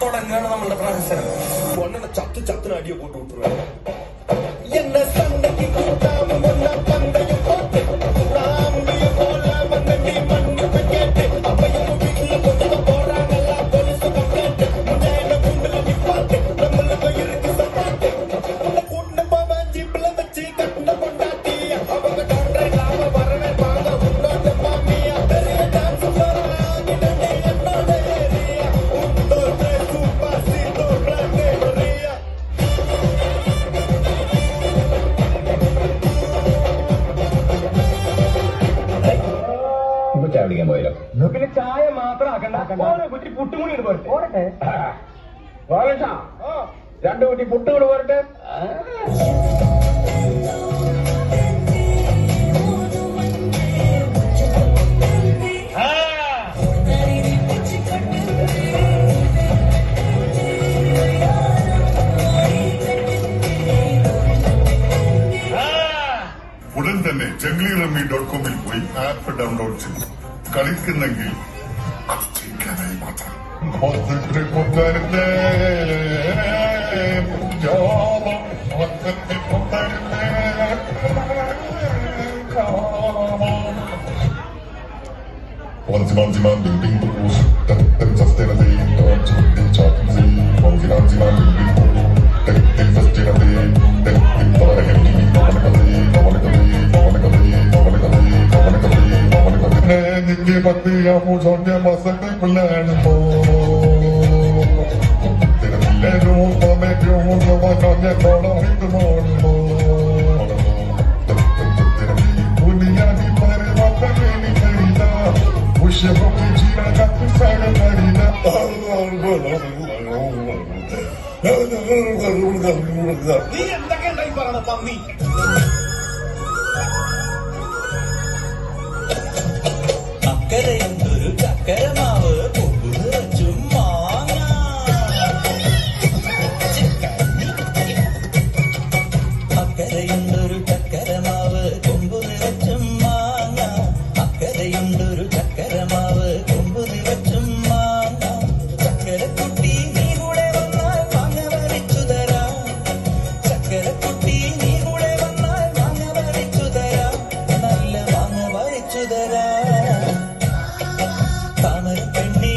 തുടങ്ങുകയാണ് നമ്മളുടെ പ്രഹസനം. പൊണ്ണ ചത്തിന് അടിയെ പോട്ട് വിട്ടു. എന്നെ സണ്ടയ്ക്ക് കൂട്ടാമെന്ന പന്തയും പോട്ട് റാമ്പിയെ പോലെ വന്നെങ്കിൽ മണ്ണിട്ട് കേട്ട് അപ്പയും വീട്ടിൽ കൊണ്ടു പോരാനല്ല പോലീസ് കേട്ട് മുന്നേനെ മുണ്ടിൽ വിപ്പാട്ട് നമ്മളുടെ ഇറുക്കി സപ്പാട്ട് ഉള്ള കൂട്ടിന് പോവാൻ ജീപ്പിലെ വെച്ച് കണ്ട കൊണ്ടാട്ടി அவங்க டாக்டர் இல்லாம வரவே வாங்க உன்னோட மாமியா பெரிய டான்ஸ் போறாங்க என்னோட ஏரியா உன்னோட சூப்பர் சீட்டோ ராங்கேரியா ചായ പിടിക്കാൻ പോയാലോ? പിന്നെ ചായ മാത്രം ആക്കണ്ട, കുറ്റി പുട്ടും കൂടി പോരട്ടെ. രണ്ടു കുട്ടി പുട്ടും കൂടെ പോരട്ടെ. ഉടൻ തന്നെ junglyrummy.com-ൽ പോയി ആപ്പ് ഡൗൺലോഡ് ചെയ്തു കളിക്കുന്നെങ്കിൽ അത് ജയിക്കാനായി മാത്രം. നിന്റെ പത്തിയാമോ ചോദ്യ മാസത്തെ പിള്ളേണ് നീ എന്തൊക്കെ ഉണ്ടായി പറയണ പന്നി? അക്കരയൊരു ചക്കരമാവ് കൊമ്പ് നിറച്ചും മാങ്ങ അക്കരയുണ്ടൊരു ചക്കരമാവ് കൊമ്പ് നിറച്ചും മാങ്ങ അക്കരയുണ്ടൊരു ചക്കരമാവ് കൊമ്പ് നിറച്ചും മാങ്ങ ചക്കരക്കുട്ടി നീ കൂടെ വന്നാൽ മാങ്ങ വരച്ചു തരാം ചക്കരക്കുട്ടി നീ കൂടെ വന്നാൽ മാങ്ങ വരച്ചു തരാം നല്ല മാങ്ങ വരച്ചു തരാം താമരപ്പെണ്ണി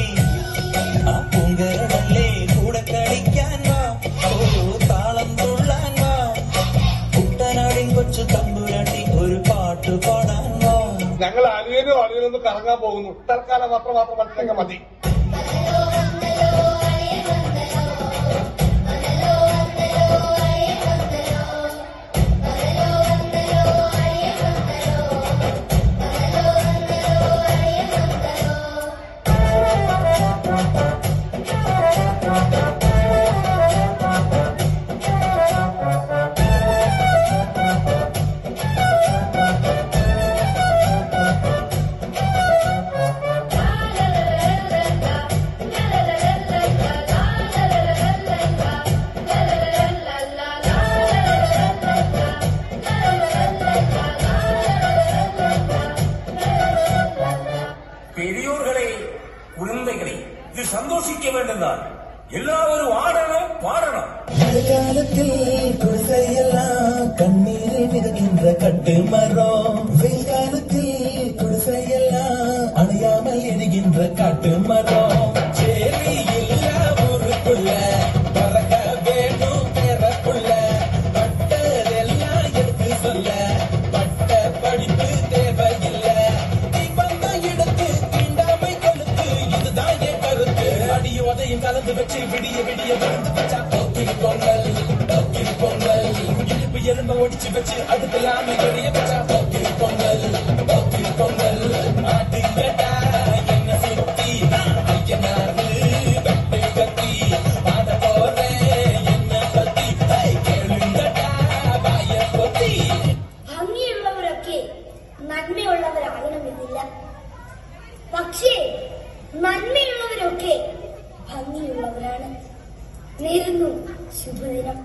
ആ പൂങ്കരടല്ലേ കൂടെ കളിക്കാൻ വാ ഓ താളം തുള്ളാൻ വാ കുട്ടനാടിൻ കൊച്ചു തമ്പുരാട്ടി ഒരു പാട്ട് പാടാൻ വാ. ഞങ്ങൾ അലിയനും കറങ്ങാൻ പോകുന്നു. തൽക്കാലം മാത്രം മനസ്സിലാക്കാൻ മതി. பெரியோர்களே, குழந்தைகளே, இது சந்தோஷிக்க வேண்டும்தான். எல்லாரும் ஆடணும் பாடணும். மழைக்காலத்தில் குடிசையெல்லாம் கண்ணீரை மிதக்கின்ற கட்டு மரம் வெயில் காலத்தில் குடிசையெல்லாம் அணையாமல் எரிகின்ற காட்டு மரம் சேரி இல்லா ஊருக்குள்ள பறக்க வேணும் பிறப்புள்ள பட்டதெல்லாம் எடுத்து சொல்ல பட்ட படிப்பு தேவையில்லை நீ வந்த இடத்து தீண்டாமை கழுத்து இதுதான் என் கருத்து அடியும் அதையும் கலந்து வச்சு விடிய விடிய விழுந்து வச்சா போக்கில் பொங்கல் இடுப்பு எலும்ப ஒடிச்சு வச்சு அடுப்பெல்லாமே வெளிய வச்சா போக்கில் பொங்கல் ஆட்டுங்கட்டா என்ன சுத்தி ஐயனாரு வெட்டு கத்தி ஆட போறேன் என்ன பத்தி கேளுங்கட்டா வாய கொத்தி. ഭംഗിയുള്ളവരൊക്കെ നന്മയുള്ളവരാകണമെന്നില്ല. പക്ഷേ നന്മയുള്ളവരൊക്കെ ഭംഗിയുള്ളവരാണ്. നേരുന്നു ശുഭദിനം.